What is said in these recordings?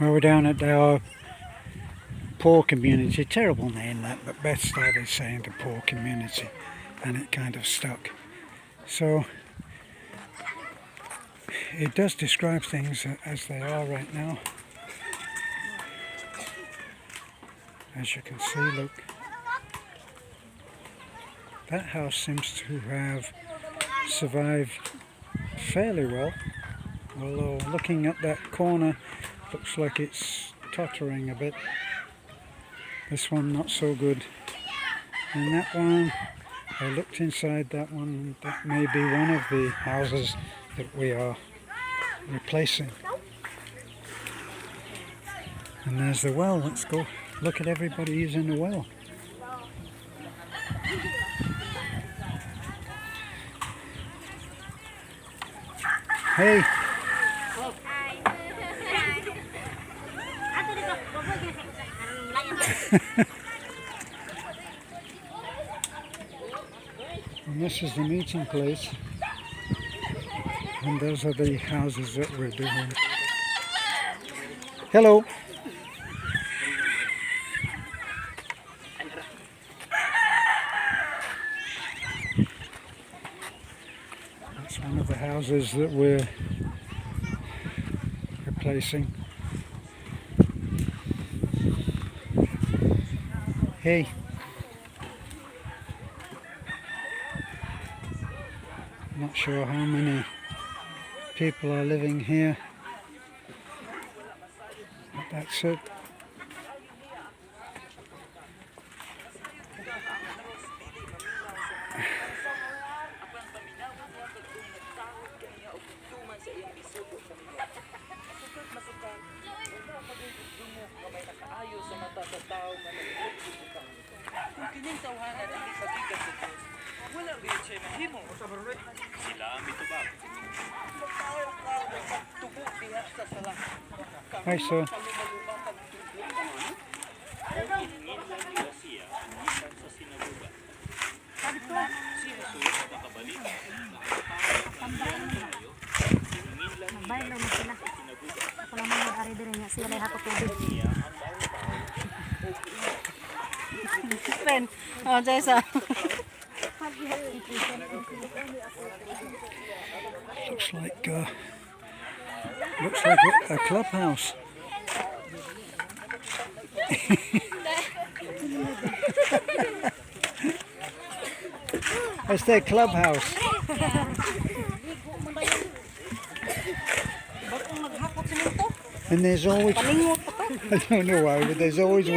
Well, we're down at our poor community. Terrible name that, but Beth started saying the poor community and it kind of stuck. So it does describe things as they are right now. As you can see, look, that house seems to have survived fairly well, although looking at that corner looks like it's tottering a bit. This one not so good, and that one, I looked inside that one, that may be one of the houses that we are replacing. And there's the well. Let's go look at everybody using the well. Hey! And this is the meeting place, and those are the houses that we're doing. Hello! That's one of the houses that we're replacing. Hey! Not sure how many people are living here, but that's it. Hi, sir. Looks like a clubhouse. It's their clubhouse. And there's always, I don't know why, but there's always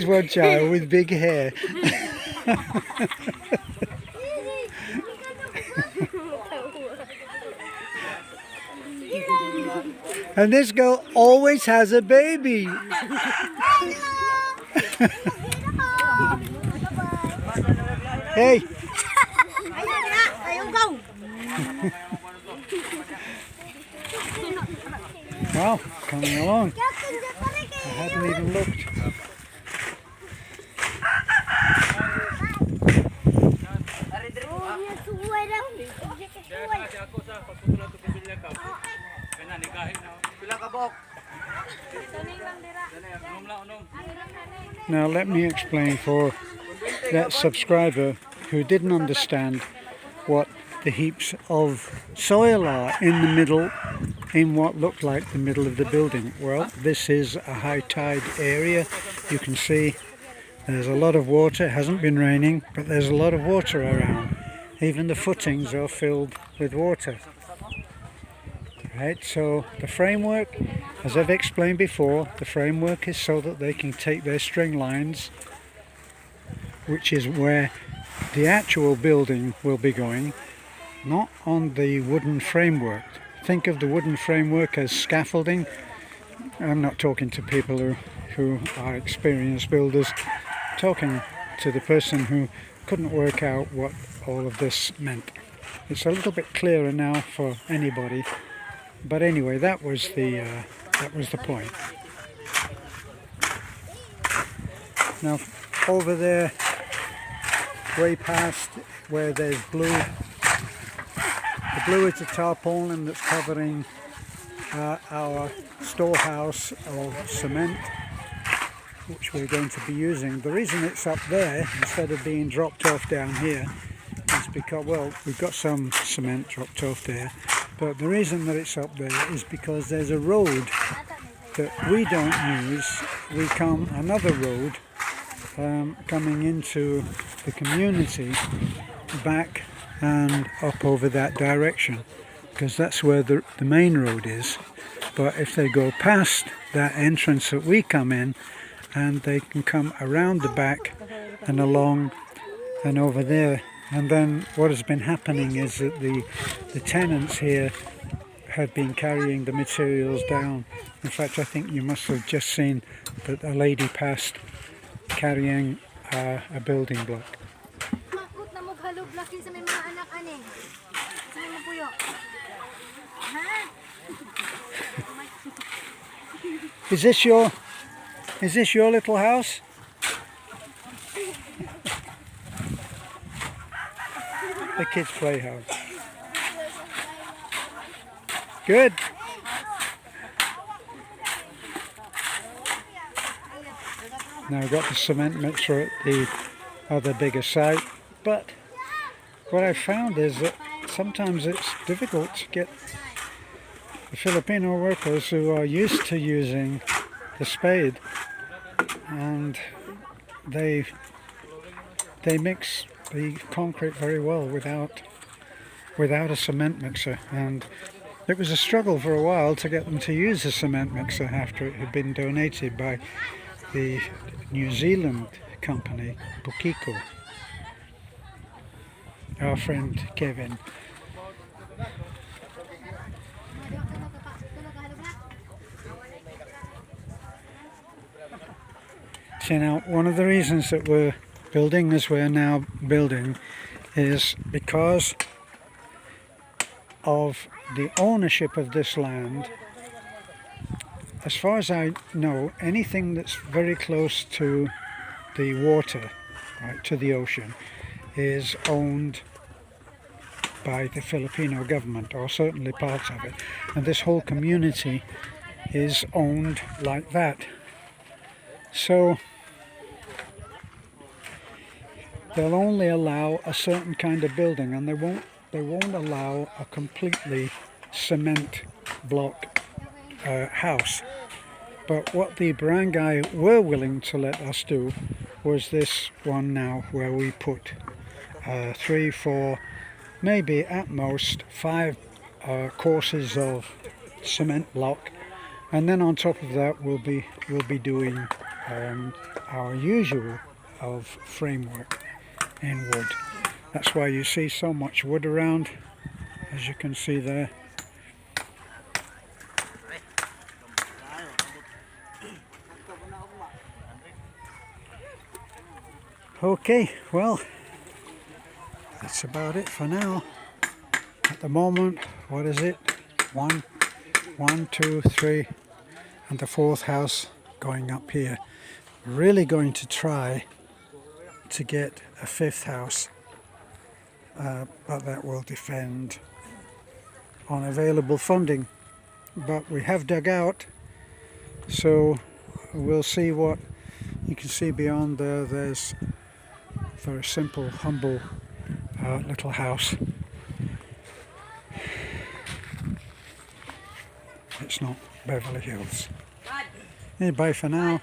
one child with big hair. And this girl always has a baby. Hey. Well, coming along. I hadn't even looked. Now let me explain for that subscriber who didn't understand what the heaps of soil are in the middle, in what looked like the middle of the building. Well, this is a high tide area. You can see there's a lot of water. It hasn't been raining, but there's a lot of water around. Even the footings are filled with water. Right, so the framework, as I've explained before, the framework is so that they can take their string lines, which is where the actual building will be going, not on the wooden framework. Think of the wooden framework as scaffolding. I'm not talking to people who are experienced builders, talking to the person who couldn't work out what all of this meant. It's a little bit clearer now for anybody. But anyway, that was the point. Now over there, way past where there's blue, the blue is a tarpaulin that's covering our storehouse of cement which we're going to be using. The reason it's up there instead of being dropped off down here is because, well, we've got some cement dropped off there, but the reason that it's up there is because there's a road that we don't use. We come another road coming into the community back and up over that direction, because that's where the main road is. But if they go past that entrance that we come in, and they can come around the back and along and over there. And then what has been happening is that the tenants here have been carrying the materials down. In fact, I think you must have just seen that a lady passed carrying a building block. Is this your little house? The kids' playhouse. Good. Now I've got the cement mixer at the other bigger site, but what I've found is that sometimes it's difficult to get the Filipino workers who are used to using the spade, and they mix the concrete very well without a cement mixer. And it was a struggle for a while to get them to use a cement mixer after it had been donated by the New Zealand company Bukiko. Our friend Kevin. See, now one of the reasons that we're building as we're now building is because of the ownership of this land. As far as I know, anything that's very close to the water, right, to the ocean, is owned by the Filipino government, or certainly parts of it. And this whole community is owned like that. So they'll only allow a certain kind of building, and they won't allow a completely cement block house. But what the barangay were willing to let us do was this one now, where we put 3, 4, maybe at most 5 courses of cement block, and then on top of that we'll be doing our usual of framework in wood. That's why you see so much wood around, as you can see there. Okay, well, that's about it for now. At the moment, what is it? 1, 2, 3, and the 4th house going up here. Really going to try to get a 5th house, but that will depend on available funding. But we have dug out, so we'll see what you can see beyond there. There's a very simple, humble little house. It's not Beverly Hills. Yeah, bye for now.